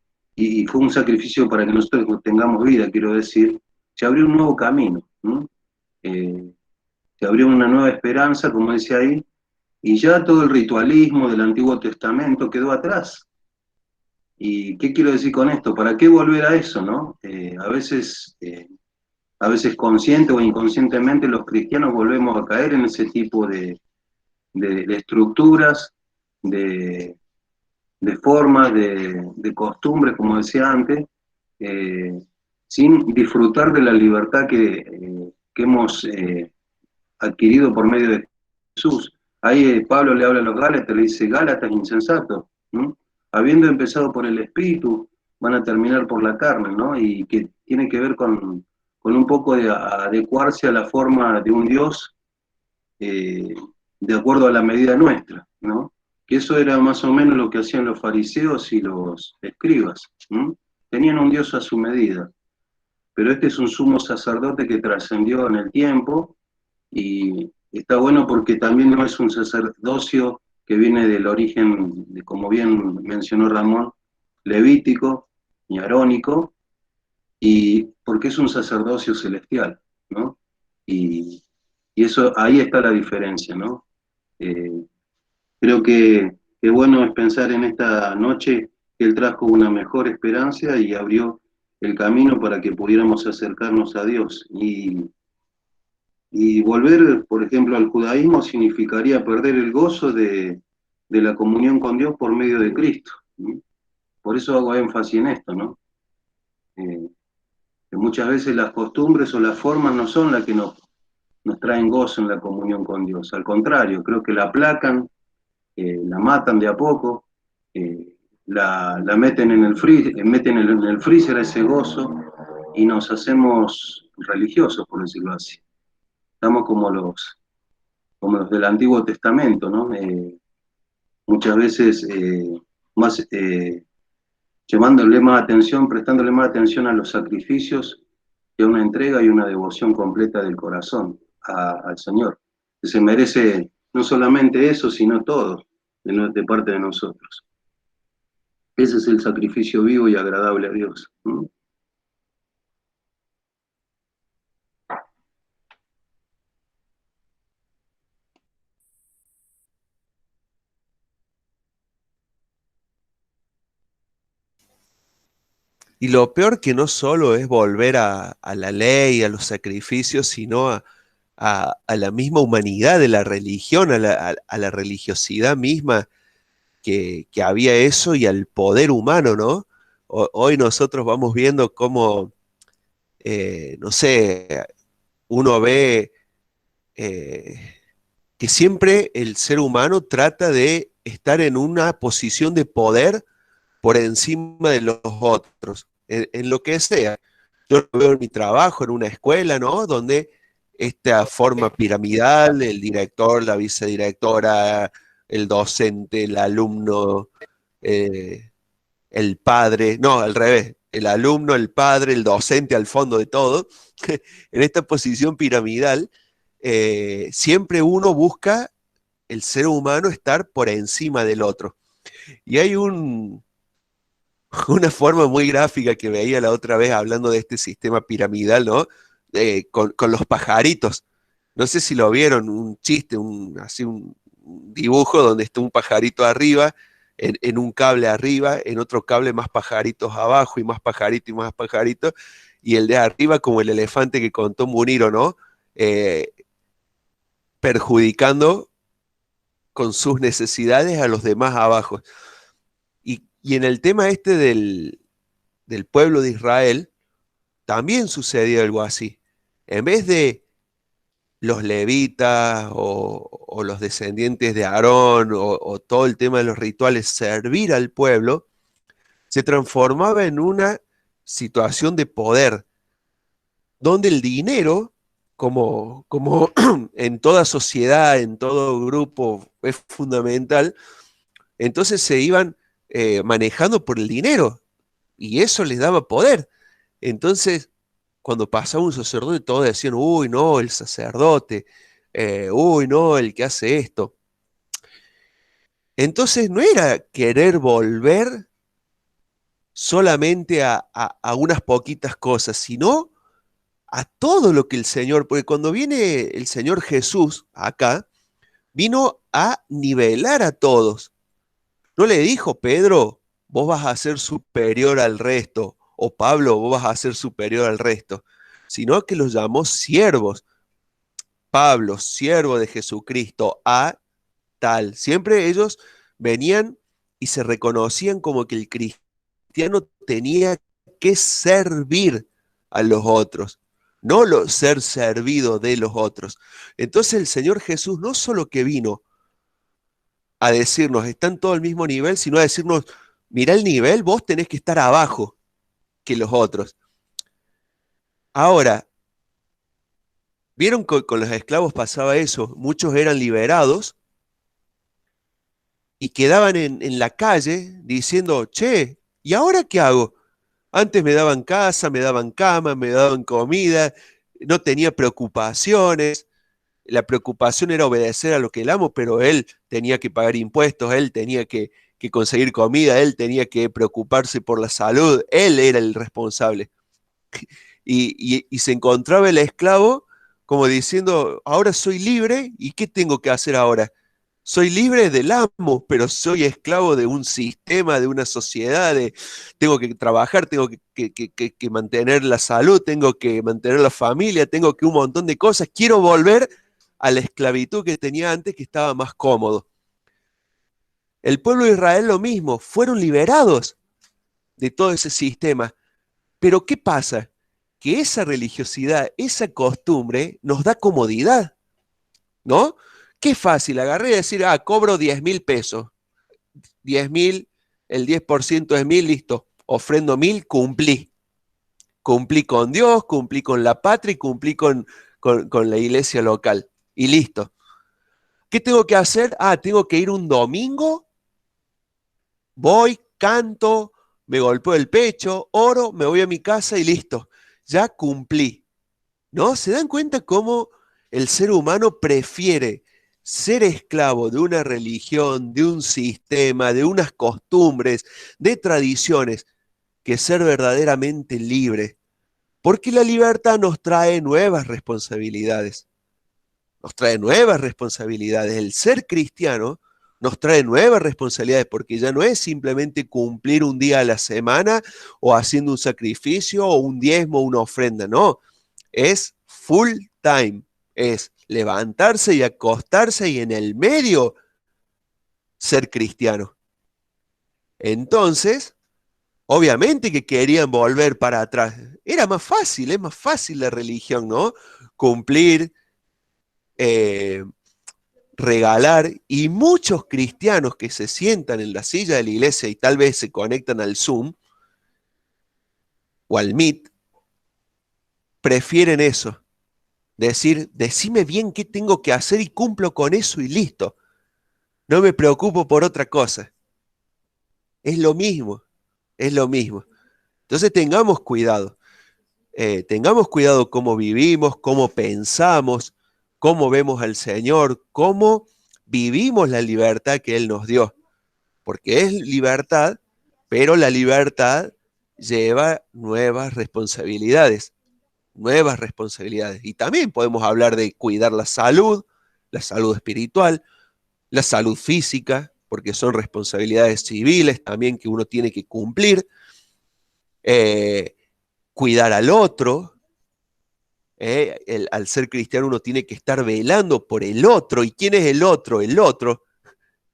fue un sacrificio para que nosotros tengamos vida, quiero decir, se abrió un nuevo camino, ¿no? Se abrió una nueva esperanza, como decía ahí, y ya todo el ritualismo del Antiguo Testamento quedó atrás. ¿Y qué quiero decir con esto? ¿Para qué volver a eso, no? A veces consciente o inconscientemente los cristianos volvemos a caer en ese tipo de estructuras, de, de formas, de costumbres, como decía antes, sin disfrutar de la libertad que hemos adquirido por medio de Jesús. Ahí Pablo le habla a los Gálatas, le dice: Gálatas insensatos, ¿no? Habiendo empezado por el Espíritu, van a terminar por la carne, ¿no? Y que tiene que ver con un poco de adecuarse a la forma de un Dios de acuerdo a la medida nuestra, ¿no? Que eso era más o menos lo que hacían los fariseos y los escribas, ¿no? Tenían un Dios a su medida, pero este es un sumo sacerdote que trascendió en el tiempo, y está bueno porque también no es un sacerdocio que viene del origen, como bien mencionó Ramón, levítico ni arónico, y porque es un sacerdocio celestial, ¿no? Y eso, ahí está la diferencia, ¿no? Eh, Creo que bueno es pensar en esta noche que Él trajo una mejor esperanza y abrió el camino para que pudiéramos acercarnos a Dios. Y volver, por ejemplo, al judaísmo significaría perder el gozo de la comunión con Dios por medio de Cristo, ¿no? Por eso hago énfasis en esto, ¿no? Que muchas veces las costumbres o las formas no son las que nos traen gozo en la comunión con Dios. Al contrario, creo que la aplacan, la matan de a poco, la meten en en el freezer a ese gozo, y nos hacemos religiosos, por decirlo así. Estamos como los del Antiguo Testamento, ¿no? Muchas veces más llevándole más atención, prestándole más atención a los sacrificios que a una entrega y una devoción completa del corazón al Señor, que se merece no solamente eso, sino todo de parte de nosotros. Ese es el sacrificio vivo y agradable a Dios, ¿no?
Y lo peor que no solo es volver a la ley, a los sacrificios, sino a la misma humanidad de la religión, a la religiosidad misma que había eso, y al poder humano, ¿no? Hoy nosotros vamos viendo cómo, no sé, uno ve que siempre el ser humano trata de estar en una posición de poder por encima de los otros, en lo que sea. Yo lo veo en mi trabajo, en una escuela, ¿no? Donde esta forma piramidal, el director, la vicedirectora, el docente, el alumno, eh, el padre, no, al revés, el alumno, el padre, el docente al fondo de todo, en esta posición piramidal, siempre uno busca, el ser humano, estar por encima del otro. Y hay una forma muy gráfica que veía la otra vez hablando de este sistema piramidal, ¿no? Con los pajaritos. No sé si lo vieron, un chiste, así un dibujo donde está un pajarito arriba, en un cable arriba, en otro cable más pajaritos abajo, y más pajarito y más pajarito, y el de arriba como el elefante que contó Muniro, ¿no? Eh, Perjudicando con sus necesidades a los demás abajo. Y en el tema este del pueblo de Israel, también sucedió algo así. En vez de los levitas o los descendientes de Aarón o todo el tema de los rituales, servir al pueblo, se transformaba en una situación de poder, donde el dinero, como en toda sociedad, en todo grupo, es fundamental, entonces se iban manejando por el dinero y eso les daba poder. Entonces, cuando pasaba un sacerdote, todos decían, uy, no, el sacerdote, uy, no, el que hace esto. Entonces no era querer volver solamente a unas poquitas cosas, sino a todo lo que el Señor, porque cuando viene el Señor Jesús acá, vino a nivelar a todos. No le dijo, Pedro, vos vas a ser superior al resto, o Pablo, vos vas a ser superior al resto, sino que los llamó siervos. Pablo, siervo de Jesucristo, a tal. Siempre ellos venían y se reconocían como que el cristiano tenía que servir a los otros, no ser servido de los otros. Entonces el Señor Jesús no solo que vino a decirnos, están todos al mismo nivel, sino a decirnos, mira el nivel, vos tenés que estar abajo que los otros. Ahora, vieron que con los esclavos pasaba eso, muchos eran liberados y quedaban en la calle diciendo, che, ¿y ahora qué hago? Antes me daban casa, me daban cama, me daban comida, no tenía preocupaciones. La preocupación era obedecer a lo que el amo, pero él tenía que pagar impuestos, él tenía que conseguir comida, él tenía que preocuparse por la salud, él era el responsable. Y se encontraba el esclavo como diciendo, ahora soy libre, ¿y qué tengo que hacer ahora? Soy libre del amo, pero soy esclavo de un sistema, de una sociedad, tengo que trabajar, tengo que mantener la salud, tengo que mantener la familia, tengo que un montón de cosas. Quiero volver a la esclavitud que tenía antes, que estaba más cómodo. El pueblo de Israel lo mismo, fueron liberados de todo ese sistema. Pero ¿qué pasa? Que esa religiosidad, esa costumbre nos da comodidad, ¿no? Qué fácil, agarré y decir, cobro 10.000 pesos, 10.000, el 10% es 1.000, listo, ofrendo 1.000, cumplí. Cumplí con Dios, cumplí con la patria y cumplí con la iglesia local. Y listo. ¿Qué tengo que hacer? Tengo que ir un domingo, voy, canto, me golpeo el pecho, oro, me voy a mi casa y listo. Ya cumplí. ¿No? ¿Se dan cuenta cómo el ser humano prefiere ser esclavo de una religión, de un sistema, de unas costumbres, de tradiciones, que ser verdaderamente libre? Porque la libertad nos trae nuevas responsabilidades. Nos trae nuevas responsabilidades. El ser cristiano nos trae nuevas responsabilidades porque ya no es simplemente cumplir un día a la semana o haciendo un sacrificio o un diezmo o una ofrenda, no. Es full time, es levantarse y acostarse y en el medio ser cristiano. Entonces, obviamente que querían volver para atrás. Era más fácil, es más fácil la religión, ¿no? Cumplir, regalar, y muchos cristianos que se sientan en la silla de la iglesia y tal vez se conectan al Zoom o al Meet, prefieren eso. Decir, decime bien qué tengo que hacer y cumplo con eso y listo. No me preocupo por otra cosa. Es lo mismo, es lo mismo. Entonces tengamos cuidado cómo vivimos, cómo pensamos, cómo vemos al Señor, cómo vivimos la libertad que Él nos dio. Porque es libertad, pero la libertad lleva nuevas responsabilidades. Y también podemos hablar de cuidar la salud espiritual, la salud física, porque son responsabilidades civiles también que uno tiene que cumplir, cuidar al otro. Al ser cristiano uno tiene que estar velando por el otro. ¿Y quién es el otro? El otro,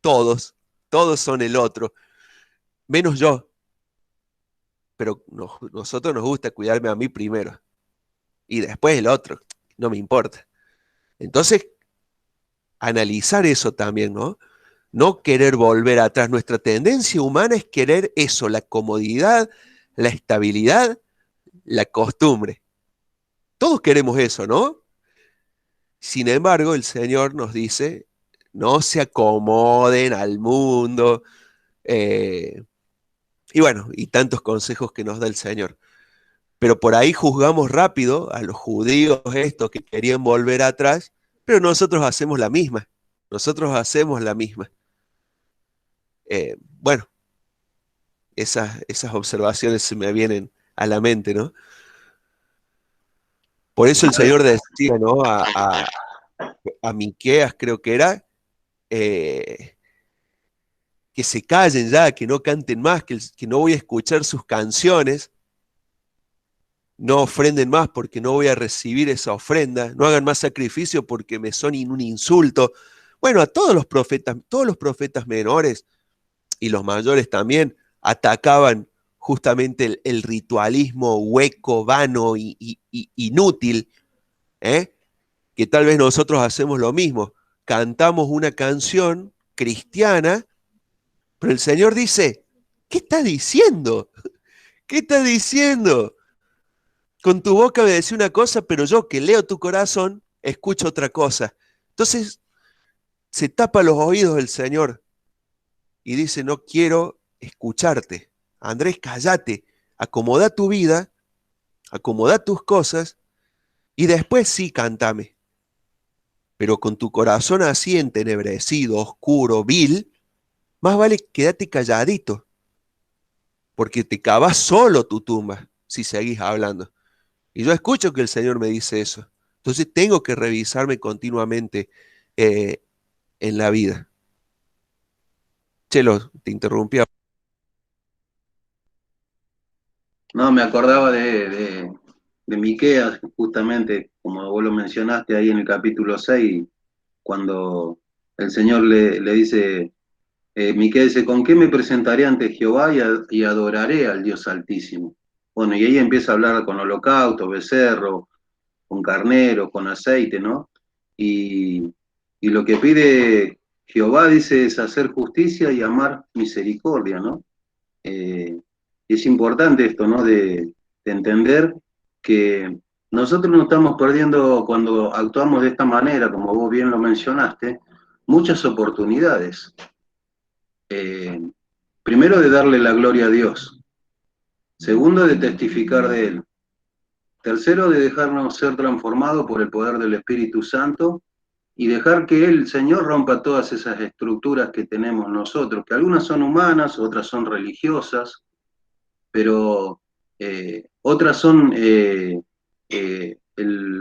todos son el otro, menos yo. Pero nosotros nos gusta cuidarme a mí primero y después el otro, no me importa. Entonces, analizar eso también, ¿no? No querer volver atrás. Nuestra tendencia humana es querer eso, la comodidad, la estabilidad, la costumbre. Todos queremos eso, ¿no? Sin embargo, el Señor nos dice, no se acomoden al mundo, y bueno, y tantos consejos que nos da el Señor. Pero por ahí juzgamos rápido a los judíos estos que querían volver atrás, pero nosotros hacemos la misma. Nosotros hacemos la misma. Bueno, esas observaciones se me vienen a la mente, ¿no? Por eso el Señor decía, ¿no? A Miqueas, creo que era, que se callen ya, que no canten más, que no voy a escuchar sus canciones, no ofrenden más porque no voy a recibir esa ofrenda, no hagan más sacrificio porque me son un insulto. Bueno, a todos los profetas menores y los mayores también atacaban justamente el ritualismo hueco, vano y inútil, ¿eh? Que tal vez nosotros hacemos lo mismo, cantamos una canción cristiana, pero el Señor dice, ¿qué estás diciendo? ¿Qué estás diciendo? Con tu boca me decís una cosa, pero yo que leo tu corazón, escucho otra cosa. Entonces se tapa los oídos el Señor y dice, no quiero escucharte. Andrés, cállate, acomoda tu vida, acomoda tus cosas y después sí cántame. Pero con tu corazón así entenebrecido, oscuro, vil, más vale quédate calladito, porque te cavas solo tu tumba si seguís hablando. Y yo escucho que el Señor me dice eso. Entonces tengo que revisarme continuamente en la vida. Chelo, te interrumpí.
No, me acordaba de Miqueas, justamente, como vos lo mencionaste ahí en el capítulo 6, cuando el Señor le dice, Miqueas dice, ¿con qué me presentaré ante Jehová y adoraré al Dios Altísimo? Bueno, y ahí empieza a hablar con holocausto, becerro, con carnero, con aceite, ¿no? Y, y lo que pide Jehová, dice, es hacer justicia y amar misericordia, ¿no? Es importante esto, ¿no? De entender que nosotros nos estamos perdiendo cuando actuamos de esta manera, como vos bien lo mencionaste, muchas oportunidades. Primero, de darle la gloria a Dios. Segundo, de testificar de Él. Tercero, de dejarnos ser transformados por el poder del Espíritu Santo y dejar que el Señor rompa todas esas estructuras que tenemos nosotros, que algunas son humanas, otras son religiosas, pero otras son el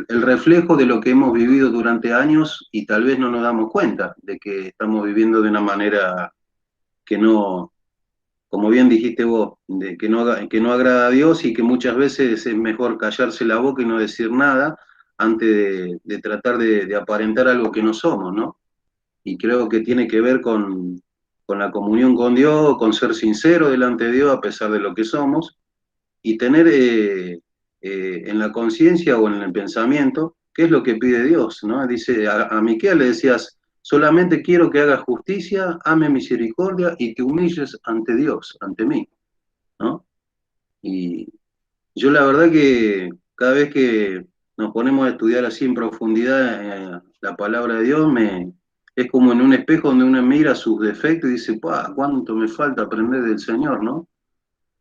reflejo de lo que hemos vivido durante años y tal vez no nos damos cuenta de que estamos viviendo de una manera que no, como bien dijiste vos, de que no agrada a Dios y que muchas veces es mejor callarse la boca y no decir nada antes de tratar de aparentar algo que no somos, ¿no? Y creo que tiene que ver con la comunión con Dios, con ser sincero delante de Dios a pesar de lo que somos, y tener en la conciencia o en el pensamiento qué es lo que pide Dios, ¿no? Dice, a Miqueas le decías, solamente quiero que hagas justicia, ame misericordia y te humilles ante Dios, ante mí, ¿no? Y yo la verdad que cada vez que nos ponemos a estudiar así en profundidad la palabra de Dios, es como en un espejo donde uno mira sus defectos y dice, ¡pah! ¿Cuánto me falta aprender del Señor, ¿no?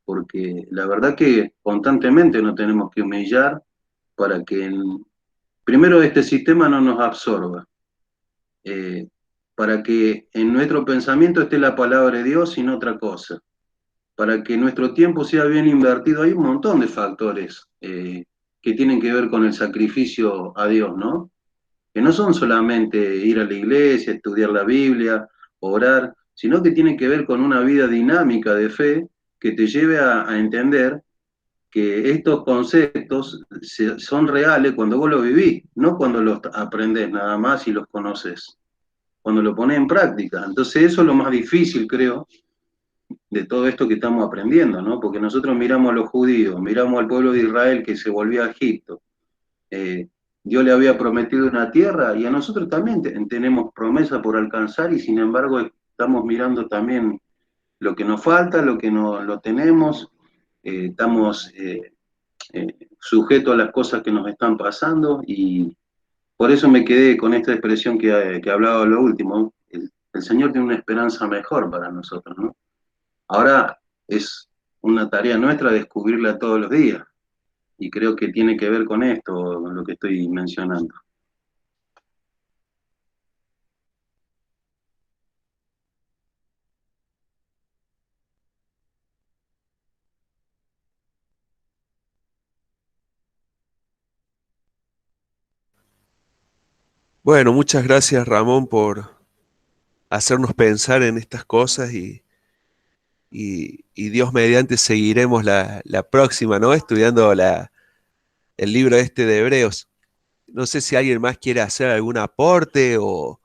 Porque la verdad que constantemente nos tenemos que humillar para que primero este sistema no nos absorba, para que en nuestro pensamiento esté la palabra de Dios y no otra cosa, para que nuestro tiempo sea bien invertido. Hay un montón de factores que tienen que ver con el sacrificio a Dios, ¿no? Que no son solamente ir a la iglesia, estudiar la Biblia, orar, sino que tienen que ver con una vida dinámica de fe que te lleve a entender que estos conceptos son reales cuando vos los vivís, no cuando los aprendés nada más y los conoces, cuando lo pones en práctica. Entonces eso es lo más difícil, creo, de todo esto que estamos aprendiendo, ¿no? Porque nosotros miramos a los judíos, miramos al pueblo de Israel que se volvió a Egipto, Dios le había prometido una tierra y a nosotros también tenemos promesa por alcanzar y sin embargo estamos mirando también lo que nos falta, lo que no lo tenemos, estamos sujetos a las cosas que nos están pasando y por eso me quedé con esta expresión que hablaba lo último. El Señor tiene una esperanza mejor para nosotros, ¿no? Ahora es una tarea nuestra descubrirla todos los días y creo que tiene que ver con esto, lo que estoy mencionando.
Bueno, muchas gracias Ramón por hacernos pensar en estas cosas y Dios mediante seguiremos la próxima, ¿no? Estudiando el libro este de Hebreos. No sé si alguien más quiere hacer algún aporte o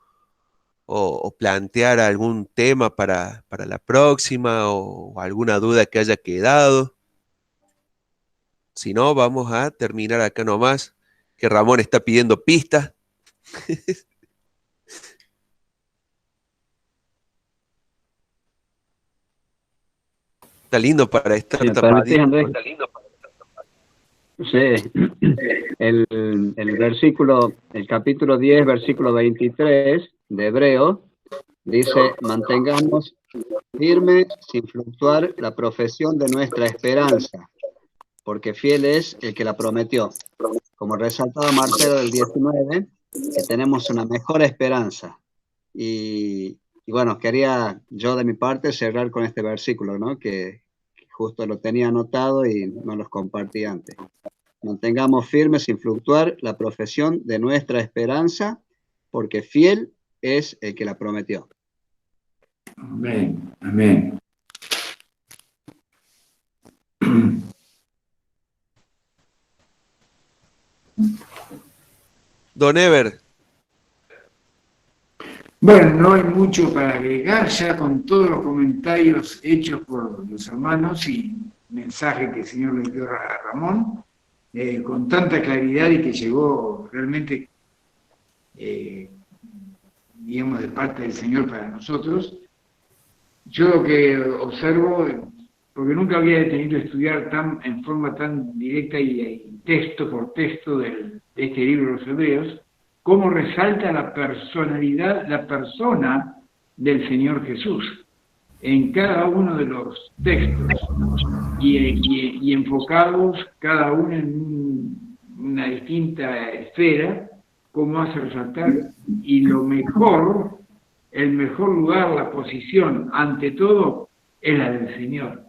plantear algún tema para la próxima o alguna duda que haya quedado. Si no, vamos a terminar acá nomás, que Ramón está pidiendo pistas. Está lindo para estar
Si me permitís,
tapadito.
Andrés. Sí, el versículo, el capítulo 10, versículo 23 de Hebreo, dice, mantengamos firme sin fluctuar la profesión de nuestra esperanza, porque fiel es el que la prometió. Como resaltaba Marcelo del 19, que tenemos una mejor esperanza. Y bueno, quería yo de mi parte cerrar con este versículo, ¿no? Que justo lo tenía anotado y no los compartí antes. Mantengamos firmes sin fluctuar la profesión de nuestra esperanza, porque fiel es el que la prometió.
Amén, amén.
Don Ever.
Bueno, no hay mucho para agregar ya con todos los comentarios hechos por los hermanos y mensaje que el Señor le dio a Ramón, con tanta claridad y que llegó realmente, digamos, de parte del Señor para nosotros. Yo lo que observo, porque nunca había tenido que estudiar en forma tan directa y texto por texto de este libro de los Hebreos, cómo resalta la personalidad, la persona del Señor Jesús en cada uno de los textos y enfocados cada uno en una distinta esfera, cómo hace resaltar y lo mejor, el mejor lugar, la posición ante todo es la del Señor.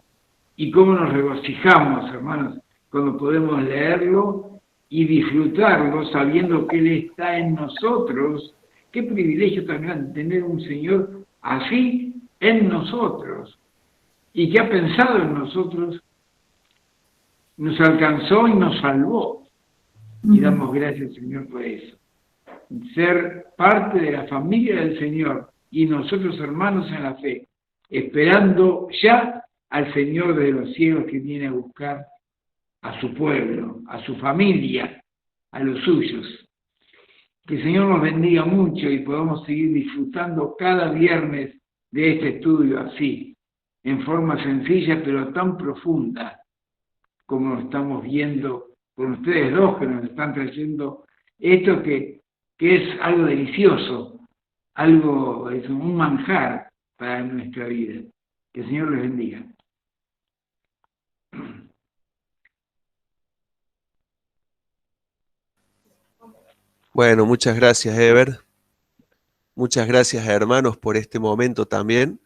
Y cómo nos regocijamos, hermanos, cuando podemos leerlo y disfrutarlo sabiendo que Él está en nosotros. Qué privilegio tan grande tener un Señor así en nosotros y que ha pensado en nosotros, nos alcanzó y nos salvó. Y damos gracias, Señor, por eso. Ser parte de la familia del Señor y nosotros hermanos en la fe, esperando ya al Señor de los cielos que viene a buscar a su pueblo, a su familia, a los suyos. Que el Señor nos bendiga mucho y podamos seguir disfrutando cada viernes de este estudio así, en forma sencilla pero tan profunda como lo estamos viendo con ustedes dos que nos están trayendo esto que es algo delicioso, algo, es un manjar para nuestra vida. Que el Señor les bendiga.
Bueno, muchas gracias, Ever. Muchas gracias, hermanos, por este momento también.